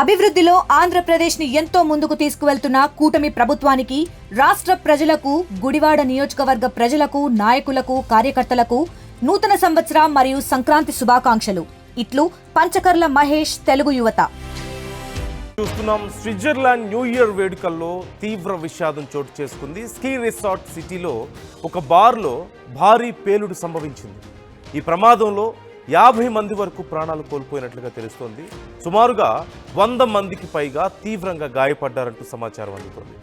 అభివృద్ధిలో ఆంధ్రప్రదేశ్ని ఎంతో ముందుకు తీసుకువెళ్తున్న కూటమి ప్రభుత్వానికి రాష్ట్ర ప్రజలకు, గుడివాడ నియోజకవర్గ ప్రజలకు, నాయకులకు, కార్యకర్తలకు నూతన సంవత్సర మరియు సంక్రాంతి శుభాకాంక్షలు. ఇట్లు పంచకర్ల మహేష్, తెలుగు యువత. చూస్తున్నాం, స్విట్జర్లాండ్ న్యూ ఇయర్ వేడుకల్లో తీవ్ర విషాదం చోటు చేసుకుంది. స్కీ రిసార్ట్ సిటీలో ఒక బార్లో భారీ పేలుడు సంభవించింది. ఈ ప్రమాదంలో 50 మంది వరకు ప్రాణాలు కోల్పోయినట్లుగా తెలుస్తోంది. సుమారుగా 100 మందికి పైగా తీవ్రంగా గాయపడ్డారంటూ సమాచారం అందుతోంది.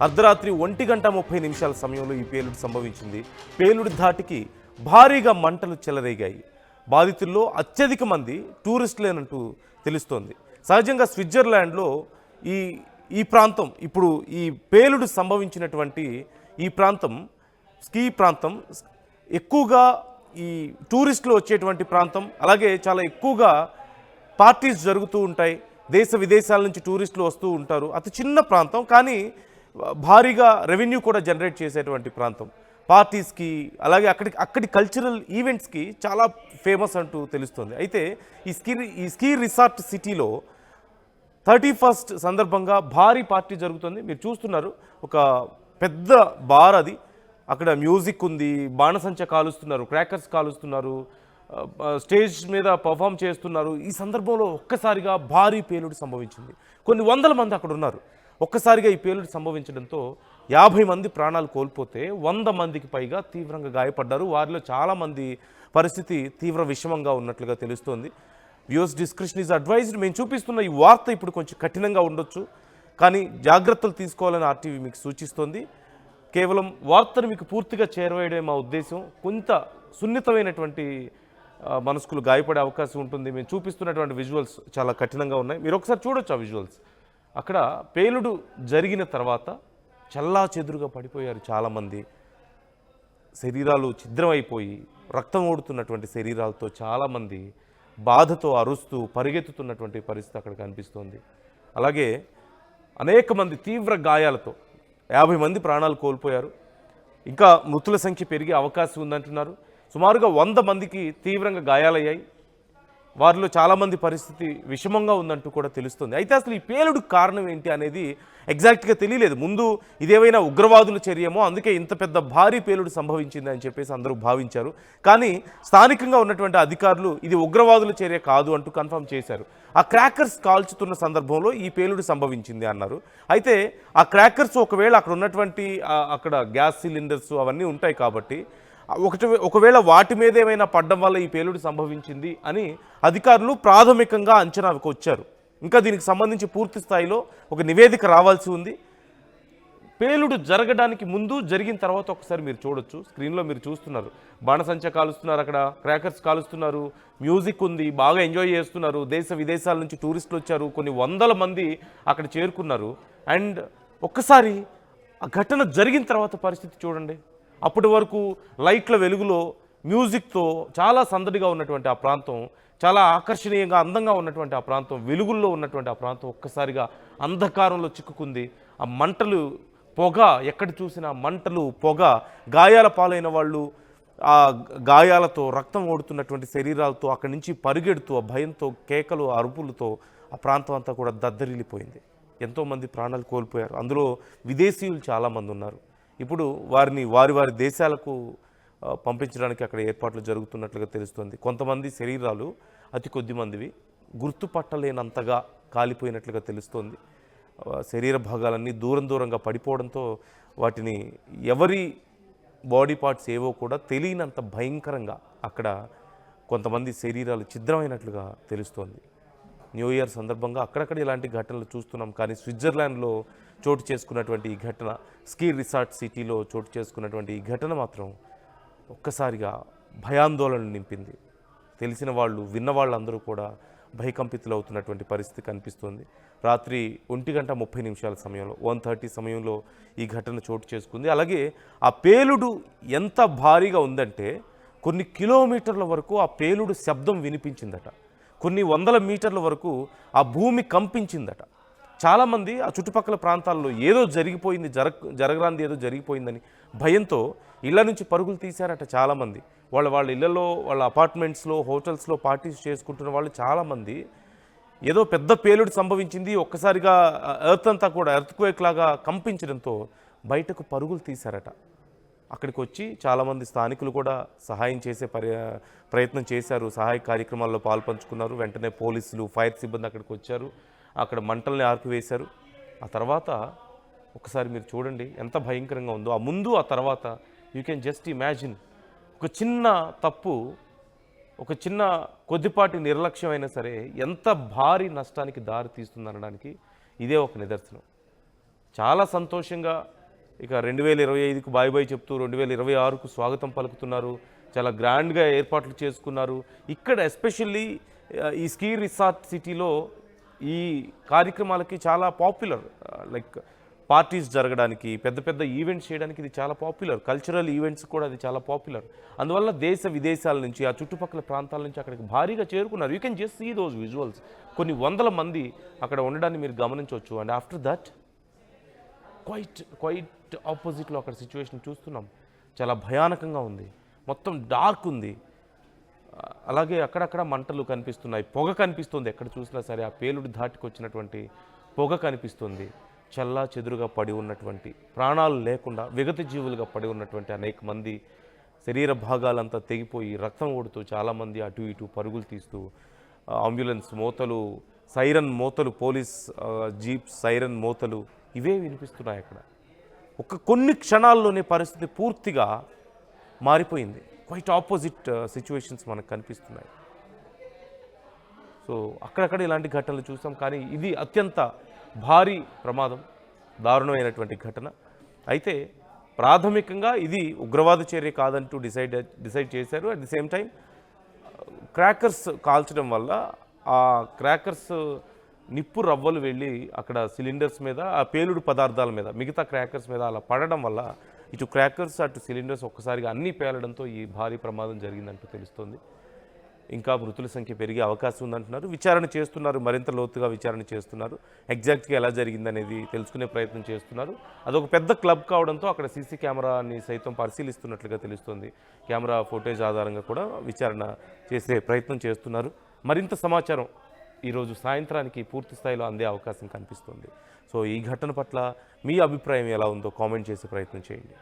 అర్ధరాత్రి 1:30 సమయంలో ఈ పేలుడు సంభవించింది. పేలుడు ధాటికి భారీగా మంటలు చెలరేగాయి. బాధితుల్లో అత్యధిక మంది టూరిస్టులేనంటూ తెలుస్తోంది. సహజంగా స్విట్జర్లాండ్లో ఈ ప్రాంతం, ఇప్పుడు ఈ పేలుడు సంభవించినటువంటి ఈ ప్రాంతం స్కీ ప్రాంతం, ఎక్కువగా ఈ టూరిస్టులు వచ్చేటువంటి ప్రాంతం. అలాగే చాలా ఎక్కువగా పార్టీస్ జరుగుతూ ఉంటాయి. దేశ విదేశాల నుంచి టూరిస్టులు వస్తూ ఉంటారు. అతి చిన్న ప్రాంతం, కానీ భారీగా రెవెన్యూ కూడా జనరేట్ చేసేటువంటి ప్రాంతం. పార్టీస్కి, అలాగే అక్కడి కల్చరల్ ఈవెంట్స్కి చాలా ఫేమస్ అంటూ తెలుస్తుంది. అయితే ఈ స్కీ రిసార్ట్ సిటీలో 31st సందర్భంగా భారీ పార్టీ జరుగుతుంది. మీరు చూస్తున్నారు, ఒక పెద్ద బార్ అది. అక్కడ మ్యూజిక్ ఉంది, బాణసంచ కాలుస్తున్నారు, క్రాకర్స్ కాలుస్తున్నారు, స్టేజ్ మీద పర్ఫామ్ చేస్తున్నారు. ఈ సందర్భంలో ఒక్కసారిగా భారీ పేలుడు సంభవించింది. కొన్ని వందల మంది అక్కడ ఉన్నారు. ఒక్కసారిగా ఈ పేలుడు సంభవించడంతో 50 మంది ప్రాణాలు కోల్పోతే 100 మందికి పైగా తీవ్రంగా గాయపడ్డారు. వారిలో చాలామంది పరిస్థితి తీవ్ర విషమంగా ఉన్నట్లుగా తెలుస్తోంది. Views description is advised. మేము చూపిస్తున్న ఈ వార్త ఇప్పుడు కొంచెం కఠినంగా ఉండొచ్చు, కానీ జాగ్రత్తలు తీసుకోవాలని ఆర్టీవీ మీకు సూచిస్తోంది. కేవలం వార్తను మీకు పూర్తిగా చేరవేయడమే మా ఉద్దేశం. కొంత సున్నితమైనటువంటి మనస్కులు గాయపడే అవకాశం ఉంటుంది. మేము చూపిస్తున్నటువంటి విజువల్స్ చాలా కఠినంగా ఉన్నాయి. మీరు ఒకసారి చూడొచ్చు ఆ విజువల్స్. అక్కడ పేలుడు జరిగిన తర్వాత చల్లా చెదురుగా పడిపోయారు చాలామంది. శరీరాలు ఛిద్రమైపోయి రక్తం ఓడుతున్నటువంటి శరీరాలతో చాలామంది బాధతో అరుస్తూ పరిగెత్తుతున్నటువంటి పరిస్థితి అక్కడ కనిపిస్తోంది. అలాగే అనేక మంది తీవ్ర గాయాలతో 50 మంది ప్రాణాలు కోల్పోయారు. ఇంకా మృతుల సంఖ్య పెరిగే అవకాశం ఉందంటున్నారు. సుమారుగా 100 మందికి తీవ్రంగా గాయాలయ్యాయి. వారిలో చాలామంది పరిస్థితి విషమంగా ఉందంటూ కూడా తెలుస్తుంది. అయితే అసలు ఈ పేలుడు కారణం ఏంటి అనేది ఎగ్జాక్ట్గా తెలియలేదు. ముందు ఇదేమైనా ఉగ్రవాదుల చర్యమో, అందుకే ఇంత పెద్ద భారీ పేలుడు సంభవించింది అని చెప్పేసి అందరూ భావించారు. కానీ స్థానికంగా ఉన్నటువంటి అధికారులు ఇది ఉగ్రవాదుల చర్య కాదు అంటూ కన్ఫర్మ్ చేశారు. ఆ క్రాకర్స్ కాల్చుతున్న సందర్భంలో ఈ పేలుడు సంభవించింది అన్నారు. అయితే ఆ క్రాకర్స్ ఒకవేళ అక్కడ ఉన్నటువంటి అక్కడ గ్యాస్ సిలిండర్స్ అవన్నీ ఉంటాయి కాబట్టి ఒకవేళ వాటి మీద ఏమైనా పడ్డం వల్ల ఈ పేలుడు సంభవించింది అని అధికారులు ప్రాథమికంగా అంచనాకు వచ్చారు. ఇంకా దీనికి సంబంధించి పూర్తి స్థాయిలో ఒక నివేదిక రావాల్సి ఉంది. పేలుడు జరగడానికి ముందు, జరిగిన తర్వాత ఒకసారి మీరు చూడొచ్చు. స్క్రీన్లో మీరు చూస్తున్నారు, బాణసంచ కాలుస్తున్నారు, అక్కడ క్రాకర్స్ కాలుస్తున్నారు, మ్యూజిక్ ఉంది, బాగా ఎంజాయ్ చేస్తున్నారు. దేశ విదేశాల నుంచి టూరిస్టులు వచ్చారు, కొన్ని వందల మంది అక్కడ చేరుకున్నారు. అండ్ ఒక్కసారి ఆ ఘటన జరిగిన తర్వాత పరిస్థితి చూడండి. అప్పటి వరకు లైట్ల వెలుగులో మ్యూజిక్తో చాలా సందడిగా ఉన్నటువంటి ఆ ప్రాంతం, చాలా ఆకర్షణీయంగా అందంగా ఉన్నటువంటి ఆ ప్రాంతం, వెలుగుల్లో ఉన్నటువంటి ఆ ప్రాంతం ఒక్కసారిగా అంధకారంలో చిక్కుకుంది. ఆ మంటలు, పొగ, ఎక్కడ చూసినా మంటలు, పొగ, గాయాల పాలైన వాళ్ళు ఆ గాయాలతో రక్తం ఓడుతున్నటువంటి శరీరాలతో అక్కడి నుంచి పరిగెడుతూ ఆ భయంతో, కేకలు, అరుపులతో ఆ ప్రాంతం అంతా కూడా దద్దరిల్లిపోయింది. ఎంతోమంది ప్రాణాలు కోల్పోయారు. అందులో విదేశీయులు చాలామంది ఉన్నారు. ఇప్పుడు వారిని వారి దేశాలకు పంపించడానికి అక్కడ ఏర్పాట్లు జరుగుతున్నట్లుగా తెలుస్తుంది. కొంతమంది శరీరాలు, అతి కొద్ది మందివి, గుర్తుపట్టలేనంతగా కాలిపోయినట్లుగా తెలుస్తోంది. శరీర భాగాలన్నీ దూరంగా పడిపోవడంతో వాటిని ఎవరి బాడీ పార్ట్స్ ఏవో కూడా తెలియనంత భయంకరంగా అక్కడ కొంతమంది శరీరాలు ఛిద్రమైనట్లుగా తెలుస్తోంది. న్యూ ఇయర్ సందర్భంగా అక్కడక్కడ ఇలాంటి ఘటనలు చూస్తున్నాం. కానీ స్విట్జర్లాండ్లో చోటు చేసుకున్నటువంటి ఈ ఘటన, స్కీ రిసార్ట్ సిటీలో చోటు చేసుకున్నటువంటి ఈ ఘటన మాత్రం ఒక్కసారిగా భయాందోళన నింపింది. తెలిసిన వాళ్ళు, విన్న వాళ్ళందరూ కూడా భయకంపితులు అవుతున్నటువంటి పరిస్థితి కనిపిస్తోంది. రాత్రి 1:30 సమయంలో, 1:30 సమయంలో ఈ ఘటన చోటు చేసుకుంది. అలాగే ఆ పేలుడు ఎంత భారీగా ఉందంటే కొన్ని కిలోమీటర్ల వరకు ఆ పేలుడు శబ్దం వినిపించిందట. కొన్ని వందల మీటర్ల వరకు ఆ భూమి కంపించిందట. చాలామంది ఆ చుట్టుపక్కల ప్రాంతాల్లో ఏదో జరిగిపోయింది, జరగరాంది ఏదో జరిగిపోయిందని భయంతో ఇళ్ల నుంచి పరుగులు తీశారట చాలామంది. వాళ్ళ ఇళ్లలో, వాళ్ళ అపార్ట్మెంట్స్లో, హోటల్స్లో పార్టీస్ చేసుకుంటున్న వాళ్ళు చాలామంది ఏదో పెద్ద పేలుడు సంభవించింది, ఒక్కసారిగా ఎర్త్ అంతా కూడా ఎర్త్క్వేక్ లాగా కంపించడంతో బయటకు పరుగులు తీశారట. అక్కడికి వచ్చి చాలామంది స్థానికులు కూడా సహాయం చేసే ప్రయత్నం చేశారు, సహాయ కార్యక్రమాల్లో పాల్పంచుకున్నారు. వెంటనే పోలీసులు, ఫైర్ సిబ్బంది అక్కడికి వచ్చారు, అక్కడ మంటల్ని ఆర్పివేశారు. ఆ తర్వాత ఒకసారి మీరు చూడండి ఎంత భయంకరంగా ఉందో. ఆ ముందు ఆ తర్వాత యూ కెన్ జస్ట్ ఇమాజిన్. ఒక చిన్న తప్పు, ఒక చిన్న కొద్దిపాటి నిర్లక్ష్యం అయినా సరే ఎంత భారీ నష్టానికి దారి తీస్తుంది అనడానికి ఇదే ఒక నిదర్శనం. చాలా సంతోషంగా ఇక 2025కు బాయ్ బాయ్ చెప్తూ 2026కు స్వాగతం పలుకుతున్నారు. చాలా గ్రాండ్గా ఏర్పాట్లు చేసుకున్నారు. ఇక్కడ ఎస్పెషల్లీ ఈ స్కీ రిసార్ట్ సిటీలో ఈ కార్యక్రమాలకి చాలా పాపులర్. లైక్ పార్టీస్ జరగడానికి, పెద్ద పెద్ద ఈవెంట్స్ చేయడానికి ఇది చాలా పాపులర్. కల్చరల్ ఈవెంట్స్ కూడా అది చాలా పాపులర్. అందువల్ల దేశ విదేశాల నుంచి, ఆ చుట్టుపక్కల ప్రాంతాల నుంచి అక్కడికి భారీగా చేరుకున్నారు. You can just see those visuals. కొన్ని వందల మంది అక్కడ ఉండడాన్ని మీరు గమనించవచ్చు. అండ్ ఆఫ్టర్ దట్ క్వైట్ ఆపోజిట్లో అక్కడ సిచ్యువేషన్ చూస్తున్నాం. చాలా భయానకంగా ఉంది, మొత్తం డార్క్ ఉంది. అలాగే అక్కడక్కడ మంటలు కనిపిస్తున్నాయి, పొగ కనిపిస్తుంది. ఎక్కడ చూసినా సరే ఆ పేలుడు ధాటికి వచ్చినటువంటి పొగ కనిపిస్తుంది. చల్లా చెదురుగా పడి ఉన్నటువంటి, ప్రాణాలు లేకుండా విగత జీవులుగా పడి ఉన్నటువంటి అనేక మంది శరీర భాగాలంతా తెగిపోయి రక్తం ఓడుతూ చాలామంది అటు ఇటు పరుగులు తీస్తూ, అంబులెన్స్ మోతలు, సైరన్ మోతలు, పోలీస్ జీప్ సైరన్ మోతలు ఇవే వినిపిస్తున్నాయి. అక్కడ కొన్ని క్షణాల్లోనే పరిస్థితి పూర్తిగా మారిపోయింది. క్వైట్ ఆపోజిట్ సిచ్యువేషన్స్ మనకు కనిపిస్తున్నాయి. సో అక్కడక్కడ ఇలాంటి ఘటనలు చూసాం, కానీ ఇది అత్యంత భారీ ప్రమాదం, దారుణమైనటువంటి ఘటన. అయితే ప్రాథమికంగా ఇది ఉగ్రవాద చర్య కాదంటూ డిసైడ్ చేశారు. At the same time crackers కాల్చడం వల్ల ఆ క్రాకర్స్ నిప్పు రవ్వలు వెళ్ళి అక్కడ సిలిండర్స్ మీద, ఆ పేలుడు పదార్థాల మీద, మిగతా క్రాకర్స్ మీద అలా పడడం వల్ల ఇటు క్రాకర్స్ అటు సిలిండర్స్ ఒక్కసారిగా అన్నీ పేలడంతో ఈ భారీ ప్రమాదం జరిగిందంటూ తెలుస్తోంది. ఇంకా మృతుల సంఖ్య పెరిగే అవకాశం ఉందంటున్నారు. విచారణ చేస్తున్నారు, మరింత లోతుగా విచారణ చేస్తున్నారు. ఎగ్జాక్ట్గా ఎలా జరిగిందనేది తెలుసుకునే ప్రయత్నం చేస్తున్నారు. అదొక పెద్ద క్లబ్ కావడంతో అక్కడ సీసీ కెమెరాని సైతం పరిశీలిస్తున్నట్లుగా తెలుస్తోంది. కెమెరా ఫుటేజ్ ఆధారంగా కూడా విచారణ చేసే ప్రయత్నం చేస్తున్నారు. మరింత సమాచారం ఈరోజు సాయంత్రానికి పూర్తి స్థాయిలో అందే అవకాశం కనిపిస్తుంది. సో ఈ ఘటన పట్ల మీ అభిప్రాయం ఎలా ఉందో కామెంట్ చేసే ప్రయత్నం చేయండి.